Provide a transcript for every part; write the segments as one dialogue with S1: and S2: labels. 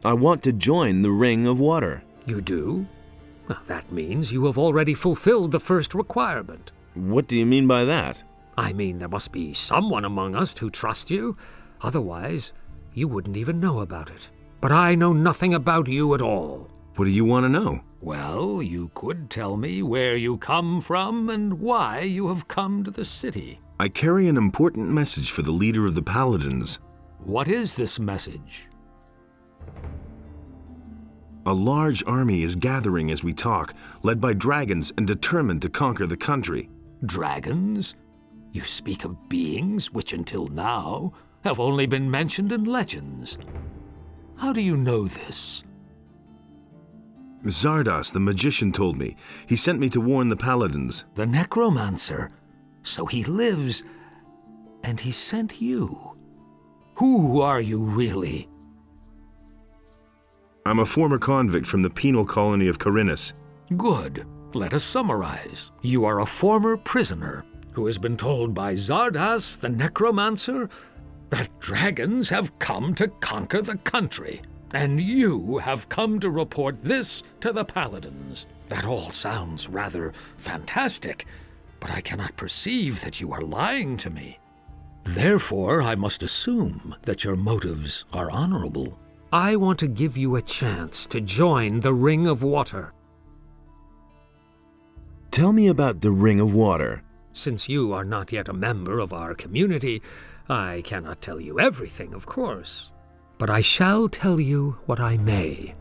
S1: I want to join the Ring of Water.
S2: You do? Well, that means you have already fulfilled the first requirement.
S1: What do you mean by that?
S2: I mean, there must be someone among us who trusts you. Otherwise, you wouldn't even know about it. But I know nothing about you at all.
S1: What do you want to know?
S2: Well, you could tell me where you come from and why you have come to the city.
S1: I carry an important message for the leader of the Paladins.
S2: What is this message?
S1: A large army is gathering as we talk, led by dragons and determined to conquer the country.
S2: Dragons? You speak of beings which until now have only been mentioned in legends. How do you know this?
S1: Zardas, the magician, told me. He sent me to warn the Paladins.
S2: The necromancer? So he lives, and he sent you. Who are you really?
S1: I'm a former convict from the penal colony of Corinus.
S2: Good. Let us summarize. You are a former prisoner who has been told by Zardas, the necromancer, that dragons have come to conquer the country, and you have come to report this to the Paladins. That all sounds rather fantastic, but I cannot perceive that you are lying to me. Therefore, I must assume that your motives are honorable. I want to give you a chance to join the Ring of Water.
S1: Tell me about the Ring of Water.
S2: Since you are not yet a member of our community, I cannot tell you everything, of course. But I shall tell you what I may.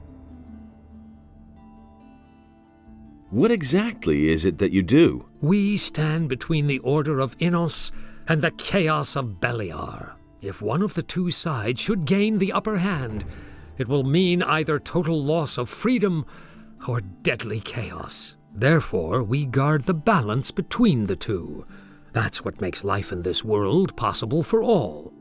S1: What exactly is it that you do?
S2: We stand between the Order of Innos and the Chaos of Beliar. If one of the two sides should gain the upper hand, it will mean either total loss of freedom or deadly chaos. Therefore, we guard the balance between the two. That's what makes life in this world possible for all.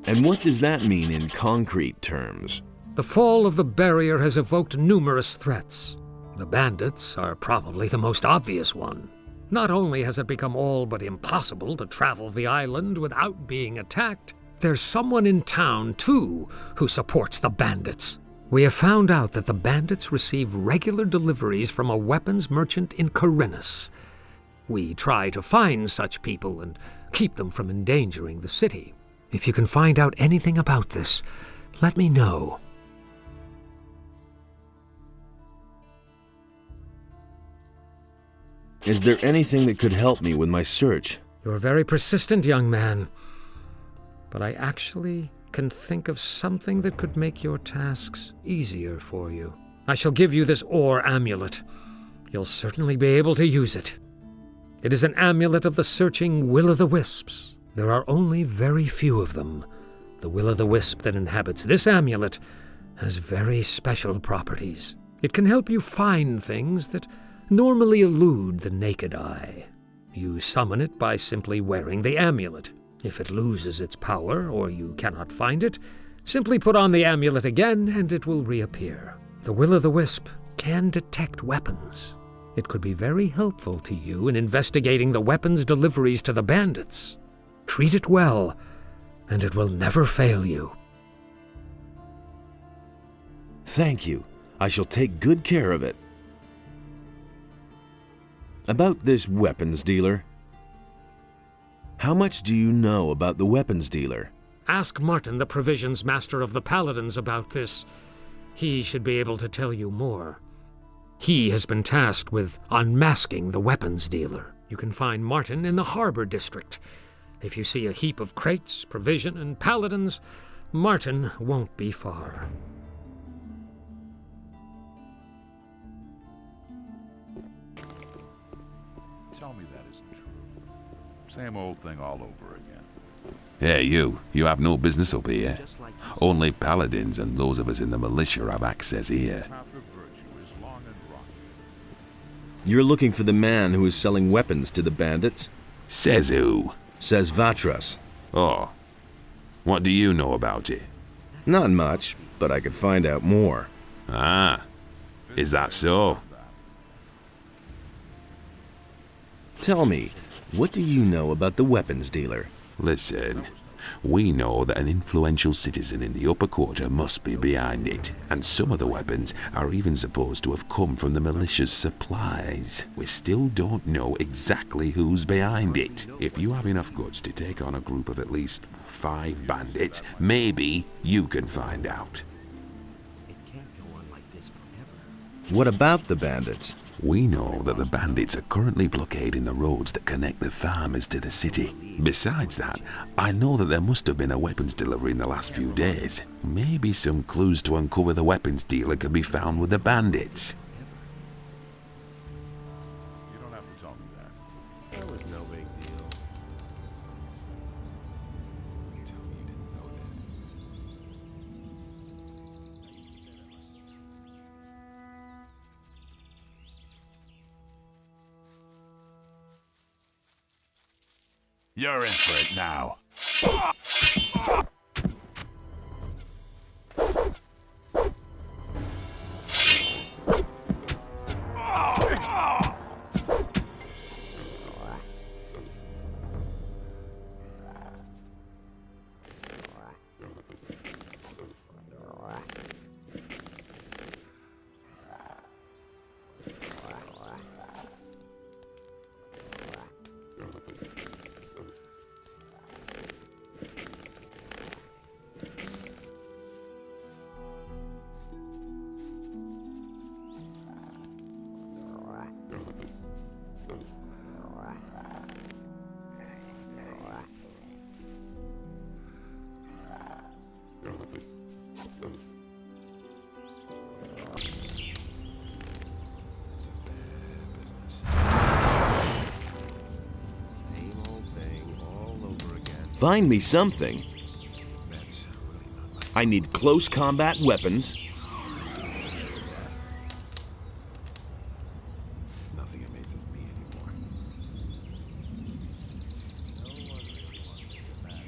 S1: And what does that mean in concrete terms?
S2: The fall of the barrier has evoked numerous threats. The bandits are probably the most obvious one. Not only has it become all but impossible to travel the island without being attacked, there's someone in town, too, who supports the bandits. We have found out that the bandits receive regular deliveries from a weapons merchant in Corinus. We try to find such people and keep them from endangering the city. If you can find out anything about this, let me know.
S1: Is there anything that could help me with my search?
S2: You're very persistent, young man. But I actually can think of something that could make your tasks easier for you. I shall give you this ore amulet. You'll certainly be able to use it. It is an amulet of the searching will-o'-the-wisps. There are only very few of them. The will-o'-the-wisp that inhabits this amulet has very special properties. It can help you find things that normally elude the naked eye. You summon it by simply wearing the amulet. If it loses its power, or you cannot find it, simply put on the amulet again and it will reappear. The will-o'-the-wisp can detect weapons. It could be very helpful to you in investigating the weapons deliveries to the bandits. Treat it well, and it will never fail you.
S1: Thank you. I shall take good care of it. About this weapons dealer. How much do you know about the weapons dealer?
S2: Ask Martin, the provisions master of the Paladins, about this. He should be able to tell you more. He has been tasked with unmasking the weapons dealer. You can find Martin in the harbor district. If you see a heap of crates, provision, and paladins, Martin won't be far.
S3: Tell me that isn't true. Same old thing all over again.
S4: Hey, you have no business up here. Only paladins and those of us in the militia have access here.
S1: You're looking for the man who is selling weapons to the bandits?
S4: Says who?
S1: Says Vatras.
S4: Oh. What do you know about it?
S1: Not much, but I could find out more.
S4: Ah. Is that so?
S1: Tell me, what do you know about the weapons dealer?
S4: Listen, We know that an influential citizen in the upper quarter must be behind it, and some of the weapons are even supposed to have come from the militia's supplies. We still don't know exactly who's behind it. If you have enough guts to take on a group of at least 5 bandits, maybe you can find out.
S1: What about the bandits?
S4: We know that the bandits are currently blockading the roads that connect the farmers to the city. Besides that, I know that there must have been a weapons delivery in the last few days. Maybe some clues to uncover the weapons dealer can be found with the bandits.
S3: You don't have to tell me that.
S5: That was no big deal.
S3: Tell me you didn't know that. You're in for it now.
S1: Find me something. I need close combat weapons.
S3: Nothing amazes me anymore. No one really wants to get back.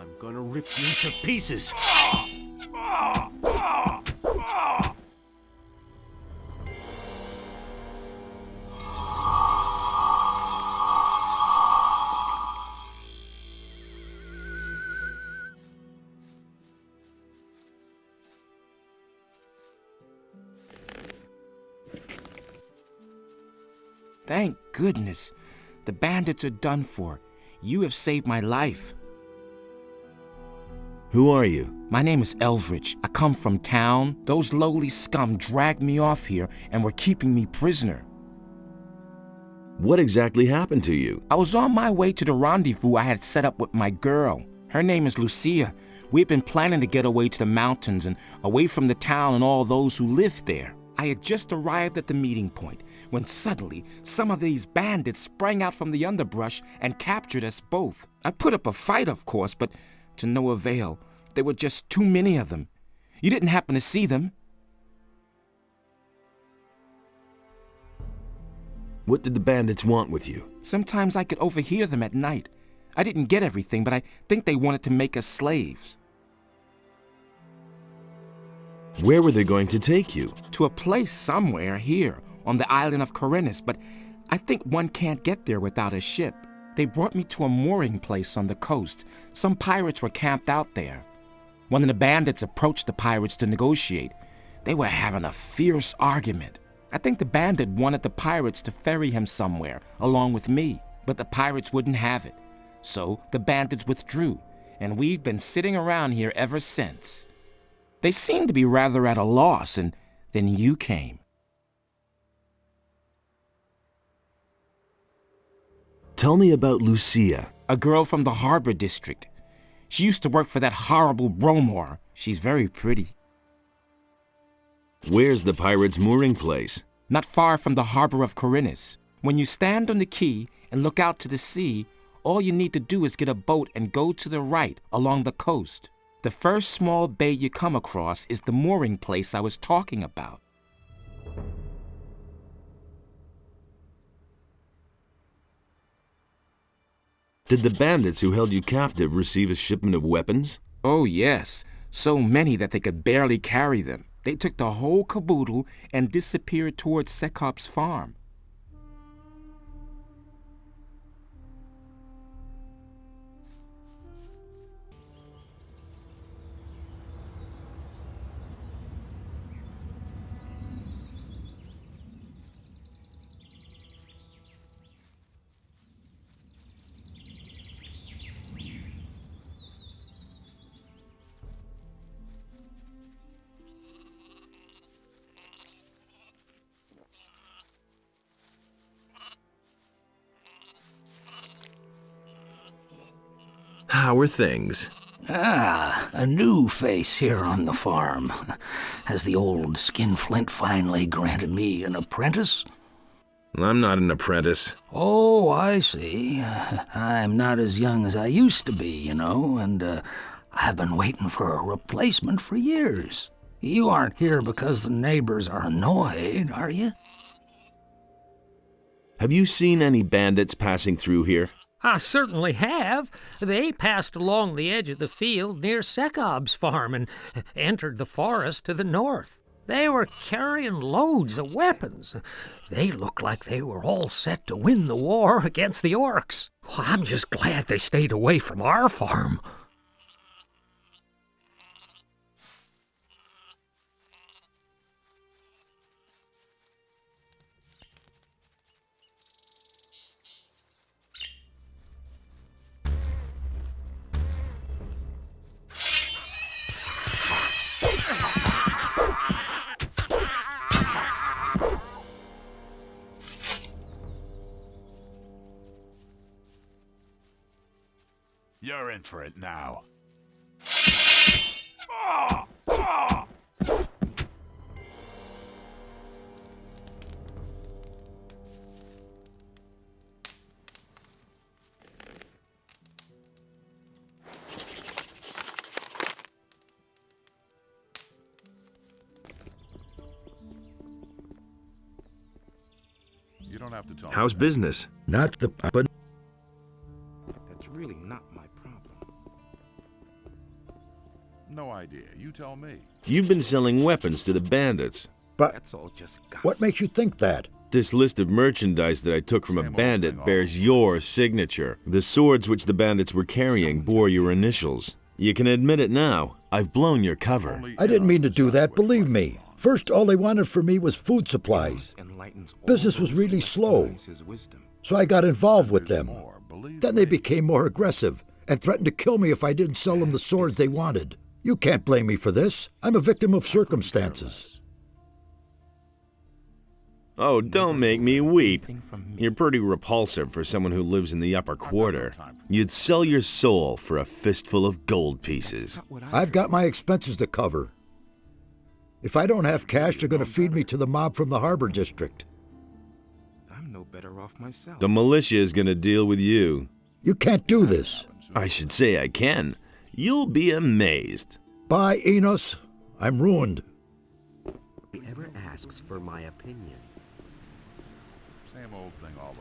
S5: I'm gonna rip you to pieces.
S6: Thank goodness. The bandits are done for. You have saved my life.
S1: Who are you?
S6: My name is Elvrich. I come from town. Those lowly scum dragged me off here and were keeping me prisoner.
S1: What exactly happened to you?
S6: I was on my way to the rendezvous I had set up with my girl. Her name is Lucia. We had been planning to get away to the mountains and away from the town and all those who lived there. I had just arrived at the meeting point when suddenly some of these bandits sprang out from the underbrush and captured us both. I put up a fight, of course, but to no avail. There were just too many of them. You didn't happen to see them?
S1: What did the bandits want with you?
S6: Sometimes I could overhear them at night. I didn't get everything, but I think they wanted to make us slaves.
S1: Where were they going to take you?
S6: To a place somewhere here on the island of Corinus, but I think one can't get there without a ship. They brought me to a mooring place on the coast. Some pirates were camped out there. One of the bandits approached the pirates to negotiate. They were having a fierce argument. I think the bandit wanted the pirates to ferry him somewhere along with me, but the pirates wouldn't have it. So the bandits withdrew, and we've been sitting around here ever since. They seemed to be rather at a loss, and then you came.
S1: Tell me about Lucia.
S6: A girl from the harbor district. She used to work for that horrible Bromor. She's very pretty.
S1: Where's the pirates' mooring place?
S6: Not far from the harbor of Corinus. When you stand on the quay and look out to the sea, all you need to do is get a boat and go to the right along the coast. The first small bay you come across is the mooring place I was talking about.
S1: Did the bandits who held you captive receive a shipment of weapons?
S6: Oh yes, so many that they could barely carry them. They took the whole caboodle and disappeared towards Sekop's farm.
S1: How are things?
S7: Ah, a new face here on the farm. Has the old skinflint finally granted me an apprentice?
S1: I'm not an apprentice.
S7: Oh, I see. I'm not as young as I used to be, you know, and I've been waiting for a replacement for years. You aren't here because the neighbors are annoyed, are you?
S1: Have you seen any bandits passing through here?
S2: I certainly have. They passed along the edge of the field near Sekob's farm and entered the forest to the north. They were carrying loads of weapons. They looked like they were all set to win the war against the orcs. Well, I'm just glad they stayed away from our farm.
S3: You're in for it now. You don't have to tell me.
S1: How's business?
S5: Not the... but
S6: That's really not my problem.
S3: No idea. You tell me.
S1: You've been selling weapons to the bandits.
S8: But
S6: That's all just gossip.
S8: what makes you think that?
S1: This list of merchandise that I took from a bandit bears your signature. The swords which the bandits were carrying bore your initials. You can admit it now. I've blown your cover.
S3: Only
S8: I didn't mean to do that,
S3: what's
S8: believe
S3: going
S8: me.
S3: on.
S8: First, all they wanted from me was food supplies.
S6: Enlightens all
S8: Business was
S6: those
S8: really
S6: who
S8: slow.
S6: recognize his wisdom.
S8: So I got involved with
S3: There's
S8: them.
S3: more, believe
S8: Then they
S3: me.
S8: became more aggressive and threatened to kill me if I didn't sell them the swords they wanted. You can't blame me for this. I'm a victim of circumstances.
S1: Oh, don't make me weep.
S6: Anything from me.
S1: You're pretty repulsive for someone who lives in the upper quarter. You'd sell your soul for a fistful of gold pieces.
S6: Not what I
S8: I've
S6: heard.
S8: got my expenses to cover. If I don't have cash, they're going to feed me to the mob from the harbor district.
S6: I'm no better off myself.
S1: The militia is gonna deal with you.
S8: You can't do this.
S1: I should say I can. You'll be amazed.
S8: Bye, Enos. I'm ruined.
S5: He ever asks for my opinion.
S3: Same old thing all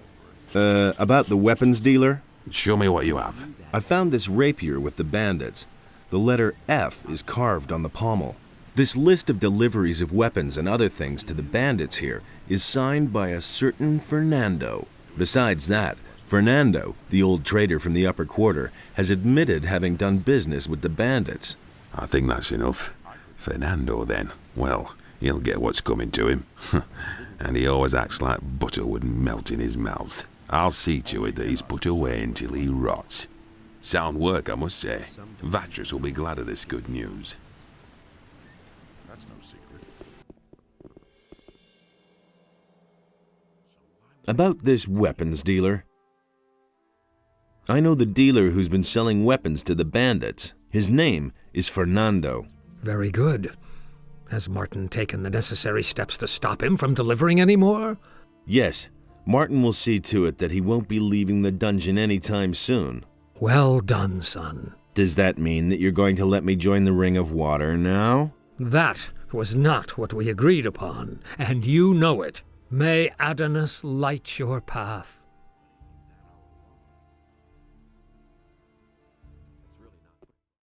S3: over it.
S1: About the weapons dealer?
S4: Show me what you have.
S1: I found this rapier with the bandits. The letter F is carved on the pommel. This list of deliveries of weapons and other things to the bandits here is signed by a certain Fernando. Besides that, Fernando, the old trader from the upper quarter, has admitted having done business with the bandits.
S4: I think that's enough. Fernando, then. Well, he'll get what's coming to him. And he always acts like butter would melt in his mouth. I'll see to it that he's put away until he rots. Sound work, I must say. Vatras will be glad of this good news.
S3: That's no secret.
S1: About this weapons dealer. I know the dealer who's been selling weapons to the bandits. His name is Fernando.
S2: Very good. Has Martin taken the necessary steps to stop him from delivering any more?
S1: Yes, Martin will see to it that he won't be leaving the dungeon anytime soon.
S2: Well done, son.
S1: Does that mean that you're going to let me join the Ring of Water now?
S2: That was not what we agreed upon, and you know it. May Adonis light your path.